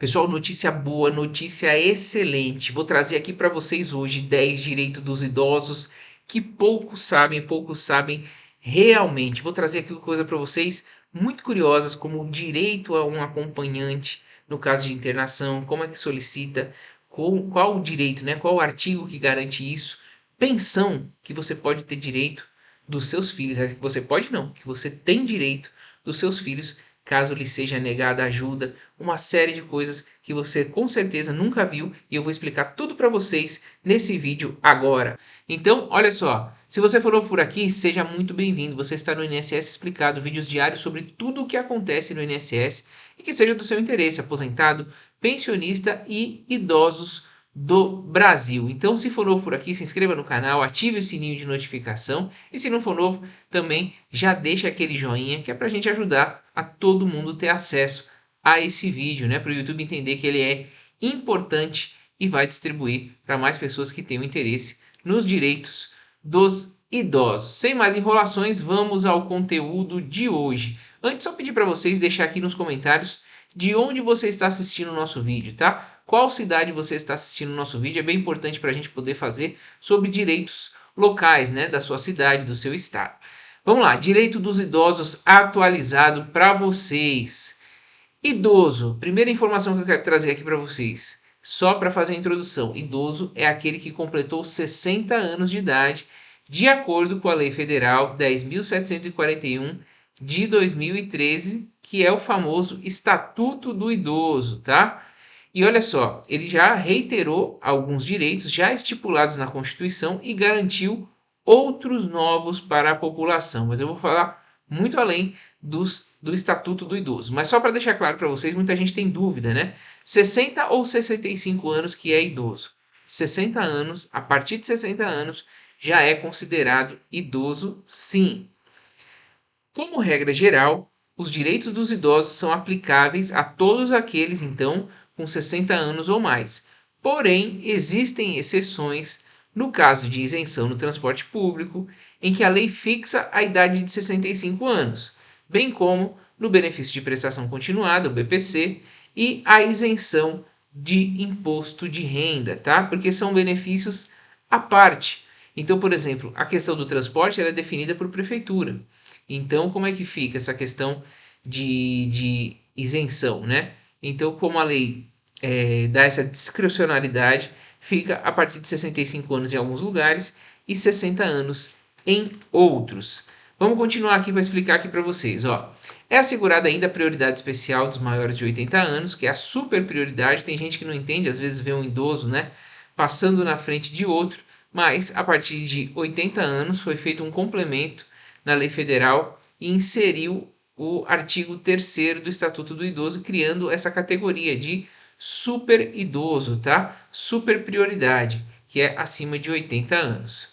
Pessoal, notícia boa, notícia excelente. Vou trazer aqui para vocês hoje 10 direitos dos idosos que poucos sabem realmente. Vou trazer aqui coisa para vocês muito curiosas, como o direito a um acompanhante no caso de internação, como é que solicita, qual o direito, né? Qual o artigo que garante isso? Pensão que você pode ter direito dos seus filhos, que você pode não, que você tem direito dos seus filhos caso lhe seja negada ajuda, uma série de coisas que você com certeza nunca viu e eu vou explicar tudo para vocês nesse vídeo agora. Então, olha só, se você for novo por aqui, seja muito bem-vindo. Você está no INSS Explicado, vídeos diários sobre tudo o que acontece no INSS e que seja do seu interesse, aposentado, pensionista e idosos do Brasil. Então, se for novo por aqui, se inscreva no canal, ative o sininho de notificação e se não for novo, também já deixa aquele joinha que é para a gente ajudar a todo mundo ter acesso a esse vídeo, né? Para o YouTube entender que ele é importante e vai distribuir para mais pessoas que tenham interesse nos direitos dos idosos. Sem mais enrolações, vamos ao conteúdo de hoje. Antes, só pedir para vocês deixar aqui nos comentários de onde você está assistindo o nosso vídeo, tá? Qual cidade você está assistindo o nosso vídeo? É bem importante para a gente poder fazer sobre direitos locais, né? Da sua cidade, do seu estado. Vamos lá, direito dos idosos atualizado para vocês. Idoso, primeira informação que eu quero trazer aqui para vocês, só para fazer a introdução. Idoso é aquele que completou 60 anos de idade, de acordo com a Lei Federal 10.741 de 2013, que é o famoso Estatuto do Idoso, tá? E olha só, ele já reiterou alguns direitos já estipulados na Constituição e garantiu outros novos para a população. Mas eu vou falar muito além do Estatuto do Idoso. Mas só para deixar claro para vocês, muita gente tem dúvida, né? 60 ou 65 anos que é idoso? 60 anos, a partir de 60 anos, já é considerado idoso, sim. Como regra geral, os direitos dos idosos são aplicáveis a todos aqueles, então, com 60 anos ou mais. Porém, existem exceções no caso de isenção no transporte público, em que a lei fixa a idade de 65 anos, bem como no benefício de prestação continuada, o BPC, e a isenção de imposto de renda, tá? Porque são benefícios à parte. Então, por exemplo, a questão do transporte ela é definida por prefeitura. Então, como é que fica essa questão de isenção, né? Então, como a lei dá essa discricionalidade, fica a partir de 65 anos em alguns lugares e 60 anos em outros. Vamos continuar aqui para explicar aqui para vocês. Ó. É assegurada ainda a prioridade especial dos maiores de 80 anos, que é a super prioridade. Tem gente que não entende, às vezes vê um idoso, né, passando na frente de outro, mas a partir de 80 anos foi feito um complemento na lei federal e inseriu o artigo 3º do Estatuto do Idoso, criando essa categoria de super idoso, tá? Super prioridade, que é acima de 80 anos.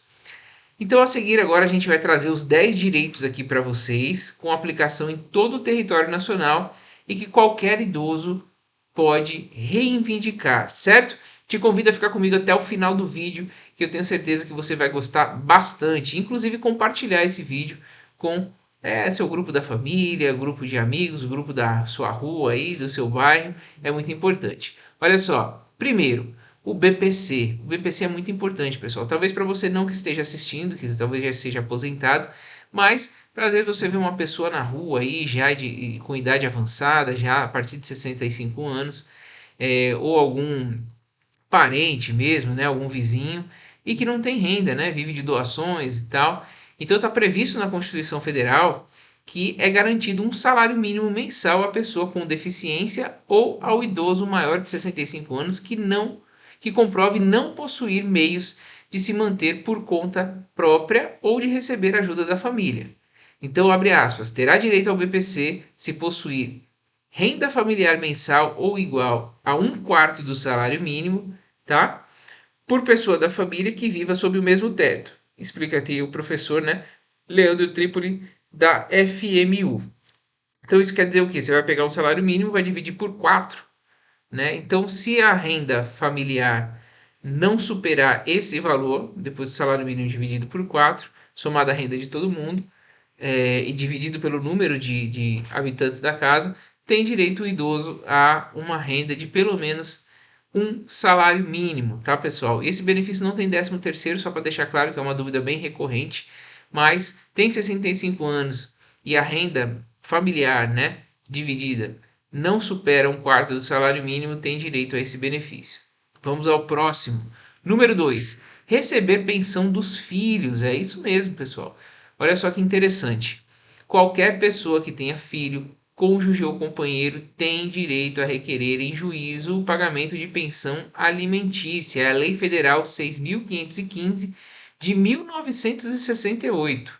Então, a seguir, agora a gente vai trazer os 10 direitos aqui para vocês, com aplicação em todo o território nacional e que qualquer idoso pode reivindicar, certo? Te convido a ficar comigo até o final do vídeo, que eu tenho certeza que você vai gostar bastante. Inclusive, compartilhar esse vídeo com seu grupo da família, grupo de amigos, grupo da sua rua aí, do seu bairro, é muito importante. Olha só, primeiro, o BPC. O BPC é muito importante, pessoal. Talvez para você não que esteja assistindo, que talvez já seja aposentado, mas para às vezes você ver uma pessoa na rua aí, já com idade avançada, já a partir de 65 anos, ou algum parente mesmo, né, algum vizinho, e que não tem renda, né, vive de doações e tal. Então está previsto na Constituição Federal que é garantido um salário mínimo mensal à pessoa com deficiência ou ao idoso maior de 65 anos que comprove não possuir meios de se manter por conta própria ou de receber ajuda da família. Então, abre aspas, terá direito ao BPC se possuir renda familiar mensal ou igual a 1/4 do salário mínimo, tá? Por pessoa da família que viva sob o mesmo teto. Explica aqui o professor, né? Leandro Trípoli, da FMU. Então, isso quer dizer o quê? Você vai pegar um salário mínimo, vai dividir por 4, né? Então, se a renda familiar não superar esse valor, depois do salário mínimo dividido por 4, somada a renda de todo mundo, e dividido pelo número de habitantes da casa, tem direito o idoso a uma renda de pelo menos um salário mínimo, tá, pessoal? Esse benefício não tem 13º, só para deixar claro que é uma dúvida bem recorrente, mas tem 65 anos e a renda familiar, né, dividida, não supera um quarto do salário mínimo, tem direito a esse benefício. Vamos ao próximo. Número 2. Receber pensão dos filhos. É isso mesmo, pessoal. Olha só que interessante. Qualquer pessoa que tenha filho, cônjuge ou companheiro tem direito a requerer em juízo o pagamento de pensão alimentícia. É a Lei Federal 6.515 de 1968.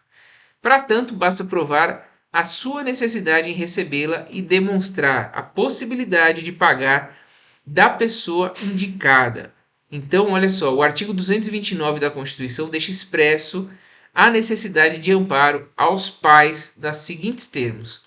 Para tanto, basta provar a sua necessidade em recebê-la e demonstrar a possibilidade de pagar da pessoa indicada. Então, olha só, o artigo 229 da Constituição deixa expresso a necessidade de amparo aos pais nos seguintes termos: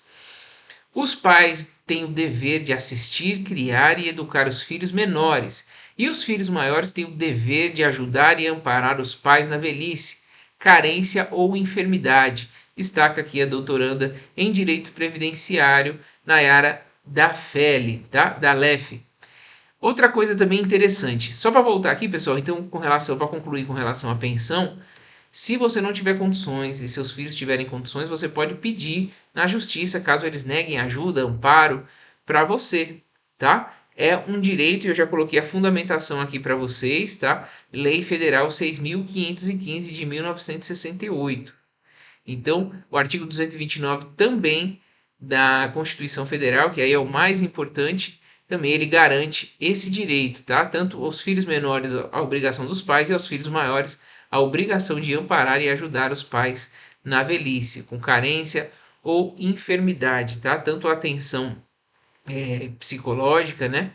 os pais têm o dever de assistir, criar e educar os filhos menores, e os filhos maiores têm o dever de ajudar e amparar os pais na velhice, carência ou enfermidade. Destaca aqui a doutoranda em Direito Previdenciário, Nayara Dafeli, tá? Da LEF. Outra coisa também interessante, só para voltar aqui, pessoal, então para concluir com relação à pensão, se você não tiver condições e seus filhos tiverem condições, você pode pedir na justiça, caso eles neguem ajuda, amparo para você, tá? É um direito, e eu já coloquei a fundamentação aqui para vocês, tá? Lei Federal 6.515 de 1968. Então, o artigo 229 também da Constituição Federal, que aí é o mais importante, também ele garante esse direito, tá? Tanto aos filhos menores a obrigação dos pais e aos filhos maiores a obrigação de amparar e ajudar os pais na velhice, com carência ou enfermidade, tá? Tanto a atenção psicológica, né?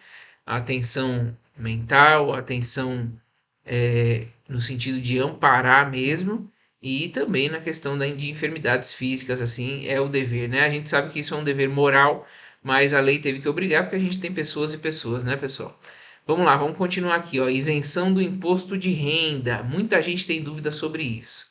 A atenção mental, a atenção no sentido de amparar mesmo, e também na questão de enfermidades físicas, assim, é o dever, né? A gente sabe que isso é um dever moral, mas a lei teve que obrigar porque a gente tem pessoas e pessoas, né, pessoal? Vamos lá, vamos continuar aqui, ó. Isenção do imposto de renda. Muita gente tem dúvida sobre isso.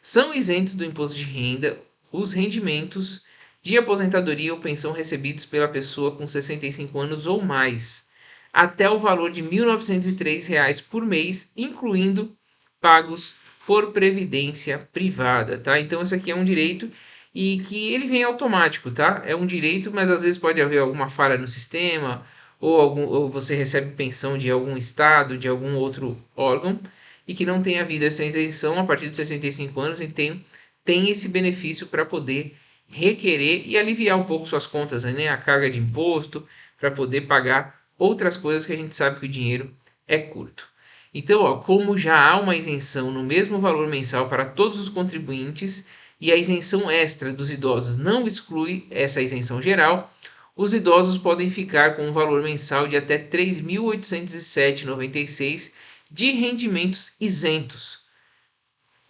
São isentos do imposto de renda os rendimentos de aposentadoria ou pensão recebidos pela pessoa com 65 anos ou mais, até o valor de R$ 1.903 por mês, incluindo pagos por previdência privada, tá? Então esse aqui é um direito e que ele vem automático, tá? É um direito, mas às vezes pode haver alguma falha no sistema ou você recebe pensão de algum estado, de algum outro órgão e que não tenha havido essa isenção a partir de 65 anos e tem esse benefício para poder requerer e aliviar um pouco suas contas, né? A carga de imposto para poder pagar outras coisas que a gente sabe que o dinheiro é curto. Então, ó, como já há uma isenção no mesmo valor mensal para todos os contribuintes e a isenção extra dos idosos não exclui essa isenção geral, os idosos podem ficar com um valor mensal de até R$ 3.807,96 de rendimentos isentos,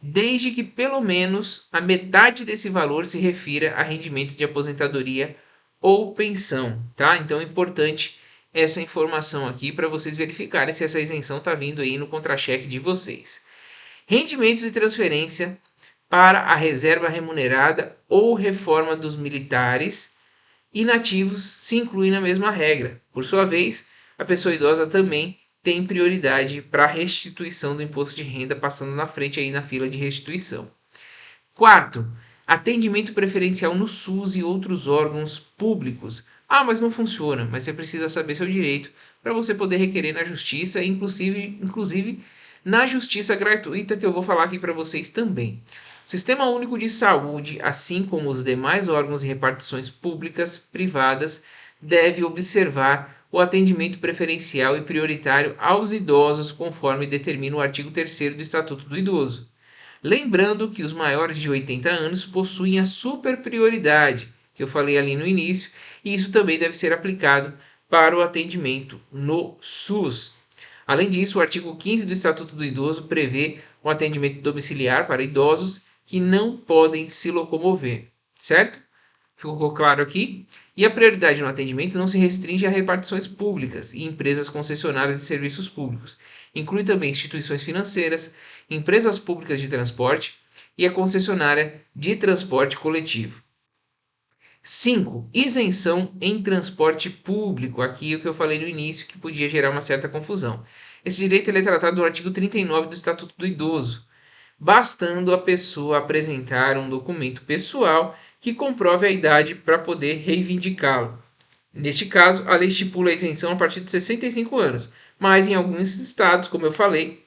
desde que pelo menos a metade desse valor se refira a rendimentos de aposentadoria ou pensão, tá? Então é importante essa informação aqui para vocês verificarem se essa isenção está vindo aí no contra-cheque de vocês. Rendimentos e transferência para a reserva remunerada ou reforma dos militares inativos se incluem na mesma regra. Por sua vez, a pessoa idosa também tem prioridade para a restituição do imposto de renda, passando na frente aí na fila de restituição. Quarto, atendimento preferencial no SUS e outros órgãos públicos. Ah, mas não funciona, mas você precisa saber seu direito para você poder requerer na justiça, inclusive na justiça gratuita, que eu vou falar aqui para vocês também. O Sistema Único de Saúde, assim como os demais órgãos e repartições públicas, privadas, deve observar o atendimento preferencial e prioritário aos idosos, conforme determina o artigo 3º do Estatuto do Idoso. Lembrando que os maiores de 80 anos possuem a superprioridade, que eu falei ali no início, e isso também deve ser aplicado para o atendimento no SUS. Além disso, o artigo 15 do Estatuto do Idoso prevê o atendimento domiciliar para idosos que não podem se locomover, certo? Ficou claro aqui? E a prioridade no atendimento não se restringe a repartições públicas e empresas concessionárias de serviços públicos. Inclui também instituições financeiras, empresas públicas de transporte e a concessionária de transporte coletivo. 5. Isenção em transporte público. Aqui é o que eu falei no início, que podia gerar uma certa confusão. Esse direito ele é tratado no artigo 39 do Estatuto do Idoso, bastando a pessoa apresentar um documento pessoal que comprove a idade para poder reivindicá-lo. Neste caso, a lei estipula a isenção a partir de 65 anos, mas em alguns estados, como eu falei,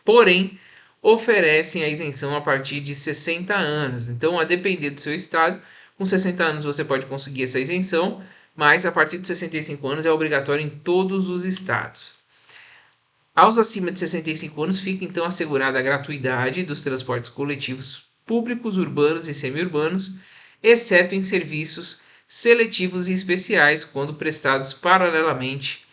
porém, oferecem a isenção a partir de 60 anos. Então, a depender do seu estado, com 60 anos você pode conseguir essa isenção, mas a partir de 65 anos é obrigatório em todos os estados. Aos acima de 65 anos fica então assegurada a gratuidade dos transportes coletivos públicos, urbanos e semiurbanos, exceto em serviços seletivos e especiais, quando prestados paralelamente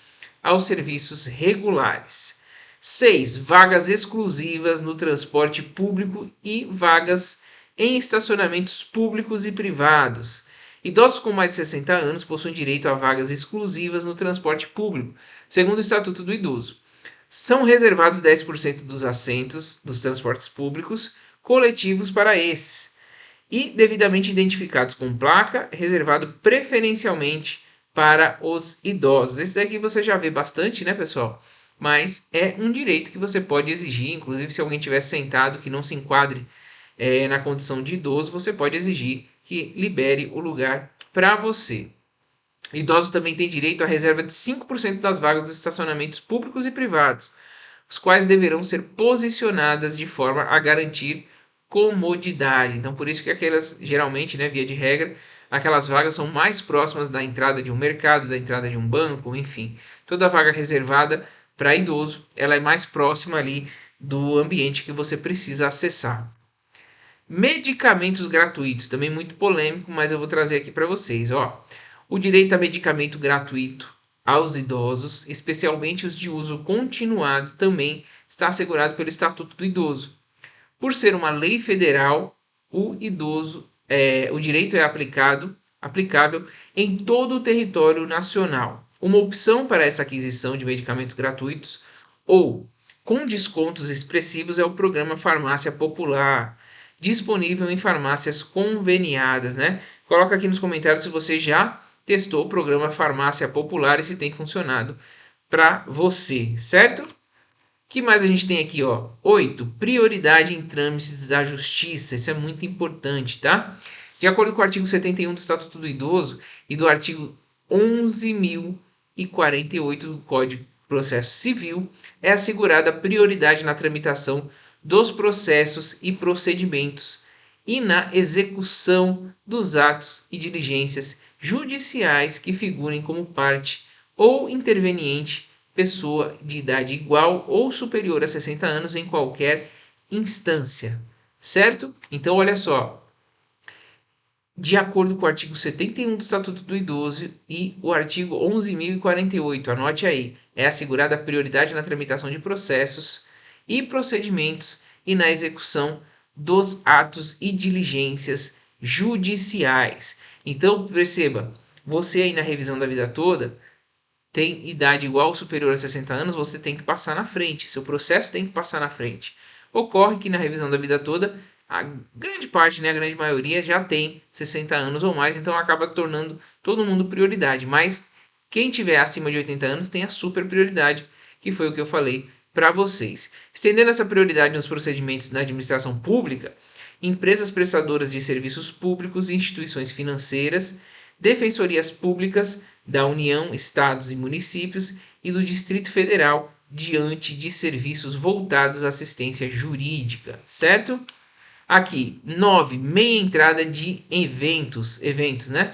aos serviços regulares. 6. Vagas exclusivas no transporte público e vagas em estacionamentos públicos e privados. Idosos com mais de 60 anos possuem direito a vagas exclusivas no transporte público, segundo o Estatuto do Idoso. São reservados 10% dos assentos dos transportes públicos coletivos para esses e devidamente identificados com placa, reservado preferencialmente para os idosos. Esse daqui você já vê bastante, né, pessoal? Mas é um direito que você pode exigir, inclusive se alguém estiver sentado que não se enquadre na condição de idoso, você pode exigir que libere o lugar para você. Idosos também têm direito à reserva de 5% das vagas dos estacionamentos públicos e privados, os quais deverão ser posicionadas de forma a garantir comodidade. Então, por isso que aquelas, geralmente, né, via de regra, aquelas vagas são mais próximas da entrada de um mercado, da entrada de um banco, enfim. Toda vaga reservada para idoso, ela é mais próxima ali do ambiente que você precisa acessar. Medicamentos gratuitos, também muito polêmico, mas eu vou trazer aqui para vocês. O direito a medicamento gratuito aos idosos, especialmente os de uso continuado, também está assegurado pelo Estatuto do Idoso. Por ser uma lei federal, o direito é aplicável em todo o território nacional. Uma opção para essa aquisição de medicamentos gratuitos ou com descontos expressivos é o programa Farmácia Popular, disponível em farmácias conveniadas, né? Coloca aqui nos comentários se você já testou o programa Farmácia Popular e se tem funcionado para você, certo? O que mais a gente tem aqui, 8. Prioridade em trâmites da justiça. Isso é muito importante, tá? De acordo com o artigo 71 do Estatuto do Idoso e do artigo 11.048 do Código de Processo Civil, é assegurada prioridade na tramitação dos processos e procedimentos e na execução dos atos e diligências judiciais que figurem como parte ou interveniente pessoa de idade igual ou superior a 60 anos em qualquer instância, certo? Então, olha só, de acordo com o artigo 71 do Estatuto do Idoso e o artigo 11.048, anote aí, é assegurada a prioridade na tramitação de processos e procedimentos e na execução dos atos e diligências judiciais. Então, perceba, você aí na revisão da vida toda tem idade igual ou superior a 60 anos, você tem que passar na frente, seu processo tem que passar na frente. Ocorre que na revisão da vida toda, a grande parte, né, a grande maioria já tem 60 anos ou mais, então acaba tornando todo mundo prioridade. Mas quem tiver acima de 80 anos tem a super prioridade, que foi o que eu falei para vocês. Estendendo essa prioridade nos procedimentos da administração pública, empresas prestadoras de serviços públicos, instituições financeiras, defensorias públicas da União, estados e municípios e do Distrito Federal diante de serviços voltados à assistência jurídica, certo? Aqui, 9, meia entrada de eventos, né?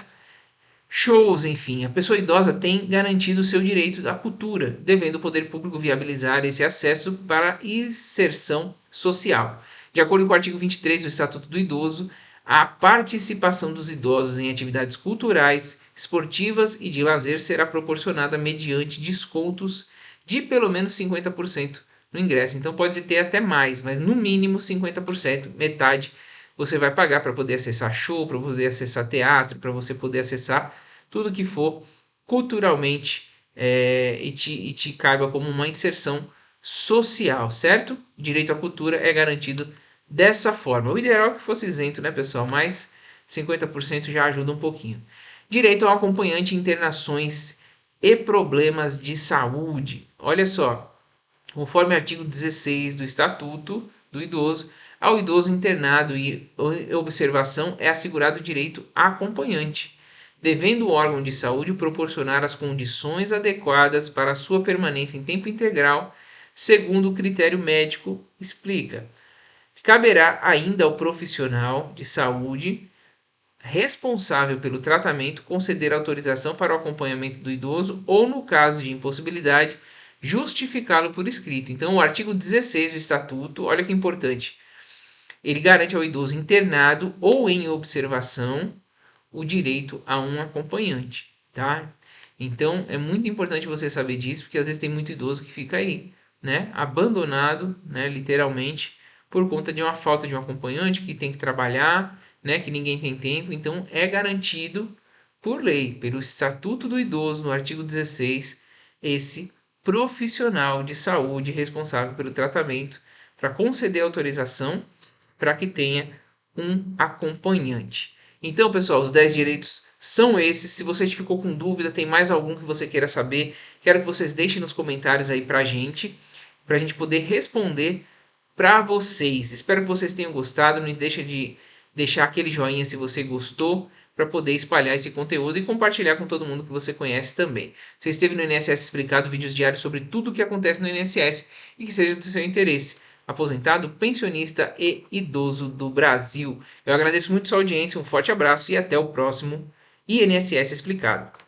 Shows, enfim, a pessoa idosa tem garantido o seu direito à cultura, devendo o poder público viabilizar esse acesso para inserção social. De acordo com o artigo 23 do Estatuto do Idoso, a participação dos idosos em atividades culturais, esportivas e de lazer será proporcionada mediante descontos de pelo menos 50% no ingresso. Então pode ter até mais, mas no mínimo 50%, metade você vai pagar para poder acessar show, para poder acessar teatro, para você poder acessar tudo que for culturalmente e te caiba como uma inserção social, certo? Direito à cultura é garantido dessa forma. O ideal é que fosse isento, né, pessoal? Mas 50% já ajuda um pouquinho. Direito ao acompanhante em internações e problemas de saúde. Olha só, conforme o artigo 16 do Estatuto do Idoso, ao idoso internado e observação é assegurado o direito a acompanhante, devendo o órgão de saúde proporcionar as condições adequadas para a sua permanência em tempo integral, segundo o critério médico, explica. Caberá ainda ao profissional de saúde responsável pelo tratamento conceder autorização para o acompanhamento do idoso ou, no caso de impossibilidade, justificá-lo por escrito. Então, o artigo 16 do Estatuto, olha que importante, ele garante ao idoso internado ou em observação o direito a um acompanhante, tá? Então, é muito importante você saber disso, porque às vezes tem muito idoso que fica aí, né, abandonado, né, literalmente, por conta de uma falta de um acompanhante que tem que trabalhar, né, que ninguém tem tempo. Então, é garantido por lei, pelo Estatuto do Idoso, no artigo 16, esse profissional de saúde responsável pelo tratamento para conceder autorização para que tenha um acompanhante. Então, pessoal, os 10 direitos são esses. Se você ficou com dúvida, tem mais algum que você queira saber, quero que vocês deixem nos comentários aí pra gente poder responder para vocês. Espero que vocês tenham gostado. Não deixa de deixar aquele joinha se você gostou, para poder espalhar esse conteúdo e compartilhar com todo mundo que você conhece também. Você esteve no INSS Explicado, vídeos diários sobre tudo o que acontece no INSS e que seja do seu interesse. Aposentado, pensionista e idoso do Brasil. Eu agradeço muito sua audiência, um forte abraço e até o próximo INSS Explicado.